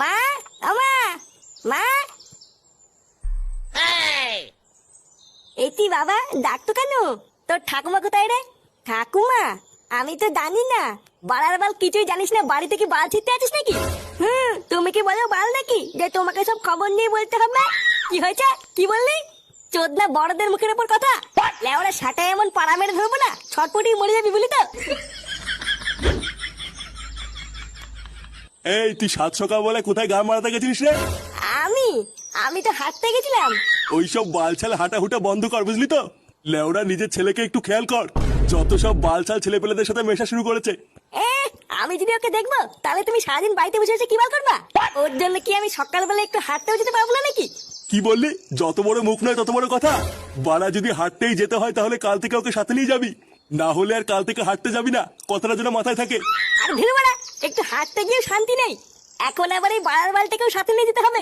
মা, আমা, মা। এতি বাবা, ডাকতো কেন? তোর ঠাকুমা কোথায় রে? ঠাকুমা, আমি তো জানি না। বাড়ার বাল কিছুই জানিস না, বাড়িতে কি বাল ছিটতে আছিস নাকি? তুমি কি বলো বাল নাকি যে তোমাকে সব খবর নিয়ে বলতে হবে? কি হয়েছে, কি বললি? চোদনা বড়দের মুখের উপর কথা। লেওরা সাটায় এমন পাড়া মেরে ধরবো না, ছটপটি মরে যাবি বলি তো। এই তুই সাত সকাল বলে কোথায় গা মারাতে গেছিস রে? আমি আমি তো হাঁটতে গেছিলাম। ওইসব বালছাল হাঁটা হুটা বন্ধ কর, বুঝলি তো? লেওরা নিজের ছেলেকে একটু খেয়াল কর। যত সব বালছাল ছেলে পেলেদের সাথে মেশা শুরু করেছে। এ, আমি যদি ওকে দেখবো তাহলে তুমি সারাদিন বাড়িতে বসে বসে কি বাল করবা? ওর জন্য কি আমি সকালবেলা একটু হাঁটতেও যেতে পারবো না নাকি? কি বললি? যত বড় মুখ নয় তত বড় কথা। বাড়া যদি হাঁটতেই যেতে হয় তাহলে কাল থেকে ওকে সাথে নিয়ে যাবি, না হলে আর কাল থেকে হাঁটতে যাবি না। কথাটা যেন মাথায় থাকে। আর ভিড় বাড়া, একটু হাঁটতে গিয়েও শান্তি নেই। এখন আবার এই বাড়ার বালটাকেও সাথে নিয়ে যেতে হবে।